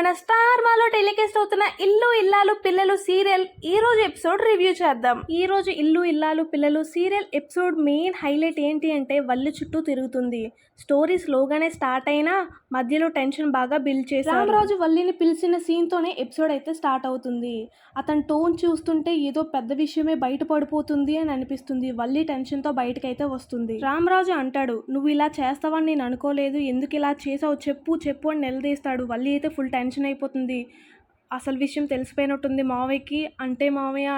మన స్టార్ మాలో టెలికాస్ట్ అవుతున్న ఇల్లు ఇల్లాలు పిల్లలు సీరియల్ ఈ రోజు ఎపిసోడ్ రివ్యూ చేద్దాం. ఈ రోజు ఇల్లు ఇల్లాలు పిల్లలు సీరియల్ ఎపిసోడ్ మెయిన్ హైలైట్ ఏంటి అంటే వల్లి చుట్టూ తిరుగుతుంది. స్టోరీ స్లోగానే స్టార్ట్ అయినా మధ్యలో టెన్షన్ బాగా బిల్డ్ చేశారు. రామరాజు వల్లిని పిలిచిన సీన్ తోనే ఎపిసోడ్ అయితే స్టార్ట్ అవుతుంది. అతని టోన్ చూస్తుంటే ఏదో పెద్ద విషయమే బయట పడిపోతుంది అని అనిపిస్తుంది. వల్లి టెన్షన్ తో బయటకైతే వస్తుంది. రామరాజు అంటాడు, నువ్వు ఇలా చేస్తావని నేను అనుకోలేదు, ఎందుకు ఇలా చేసావు చెప్పు చెప్పు అని నిలదీస్తాడు. వల్లి అయితే ఫుల్ టెన్షన్ అయిపోతుంది. అసలు విషయం తెలిసిపోయినట్టుంది మావయ్యకి, అంటే మావయ్య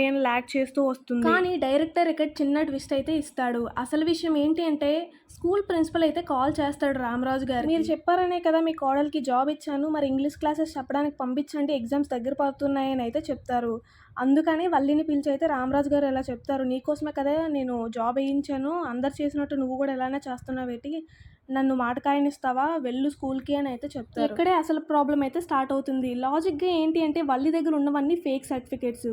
అని లాగ్ చేస్తూ వస్తుంది. కానీ డైరెక్టర్ ఇక్కడ చిన్న ట్విస్ట్ అయితే ఇస్తాడు. అసలు విషయం ఏంటి అంటే స్కూల్ ప్రిన్సిపల్ అయితే కాల్ చేస్తాడు రామరాజు గారు. మీరు చెప్పారనే కదా మీ కోడలికి జాబ్ ఇచ్చాను, మరి ఇంగ్లీష్ క్లాసెస్ చెప్పడానికి పంపించండి, ఎగ్జామ్స్ దగ్గర పడుతున్నాయని అయితే చెప్తారు. అందుకని వల్లిని పిలిచి అయితే రామరాజు గారు ఎలా చెప్తారు, నీకోసమే కదా నేను జాబ్ వేయించాను, అందరు చేసినట్టు నువ్వు కూడా ఎలానే చేస్తున్నావేటి, నన్ను మాటకాయనిస్తావా, వెళ్ళు స్కూల్కి అని అయితే చెప్తారు. ఇక్కడే అసలు ప్రాబ్లం అయితే స్టార్ట్ అవుతుంది. లాజిక్గా ఏంటి అంటే వల్లి దగ్గర ఉన్నవన్నీ ఫేక్ సర్టిఫికేట్స్.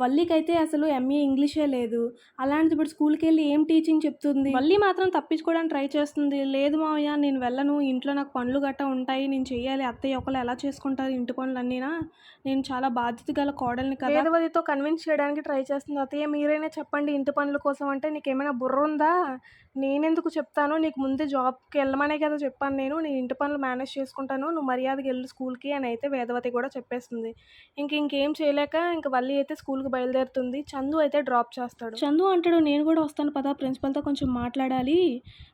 వల్లికి అయితే అసలు ఎంఏ ఇంగ్లీషే లేదు. అలాంటిది ఇప్పుడు స్కూల్కి వెళ్ళి ఏం టీచింగ్ చెప్తుంది. వల్లి మాత్రం తప్పించుకోవడానికి ట్రై చేస్తుంది. లేదు మావయ్య నేను వెళ్ళను, ఇంట్లో నాకు పనులు గట్టా ఉంటాయి, నేను చెయ్యాలి, అత్తయ్య ఒకళ్ళు ఎలా చేసుకుంటారు ఇంటి పనులన్నీనా, నేను చాలా బాధ్యత గల కోడల్ని కదా. వేదవతితో కన్విన్స్ చేయడానికి ట్రై చేస్తుంది. అత్తయ్య మీరైనా చెప్పండి ఇంటి పనుల కోసం అంటే, నీకేమైనా బుర్ర ఉందా, నేనెందుకు చెప్తాను, నీకు ముందే జాబ్కి వెళ్ళమనే కదా చెప్పాను, నేను ఇంటి పనులు మేనేజ్ చేసుకుంటాను, నువ్వు మర్యాదకి వెళ్ళు స్కూల్కి అని అయితే వేదవతి కూడా చెప్పేస్తుంది. ఇంకేం చేయలేక ఇంక వల్లి అయితే స్కూల్కి బయలుదేరుతుంది. చందు అయితే డ్రాప్ చేస్తాడు. చందు అంటాడు, నేను కూడా వస్తాను పదా, ప్రిన్సిపల్తో కొంచెం మాట్లాడాలి,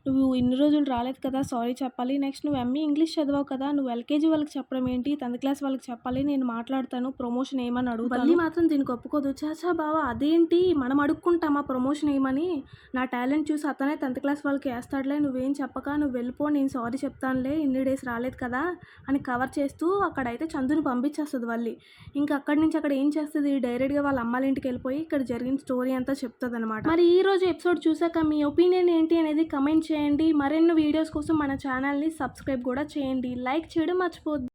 నువ్వు ఇన్ని రోజులు రాలేదు కదా సారీ చెప్పాలి, నెక్స్ట్ నువ్వు ఎంఏ ఇంగ్లీష్ చదివావు కదా, నువ్వు ఎల్కేజీ వాళ్ళకి చెప్పడం ఏంటి, 10th క్లాస్ వాళ్ళకి చెప్పాలి, నేను మాట్లాడతాను, ప్రమోషన్ ఏమని అడుగుతాను. వల్లి మాత్రం దీనికి ఒప్పుకోదు. చాచా బావా అదేంటి, మనం అడుక్కుంటామా ప్రమోషన్ ఏమని, నా టాలెంట్ చూసి అతనే 10th క్లాస్ వాళ్ళకి వేస్తాడులే, నువ్వేం చెప్పక నువ్వు వెళ్ళిపో, నేను సారీ చెప్తానులే, ఇన్ని డేస్ రాలేదు కదా అని కవర్ చేస్తూ అక్కడైతే చందుని పంపించేస్తుంది వల్లి. ఇంకా అక్కడి నుంచి అక్కడ ఏం చేస్తుంది, డైరెక్ట్గా వాళ్ళ అమ్మాళ్ళ ఇంటికి వెళ్ళిపోయి ఇక్కడ జరిగిన స్టోరీ అంతా చెప్తుంది అనమాట. మరి ఈ రోజు ఎపిసోడ్ చూసాక మీ ఒపీనియన్ ఏంటి అనేది కమెంట్ చేయండి. మరెన్నో వీడియోస్ కోసం మన ఛానల్ని సబ్స్క్రైబ్ కూడా చేయండి. లైక్ చేయడం మర్చిపోద్దు.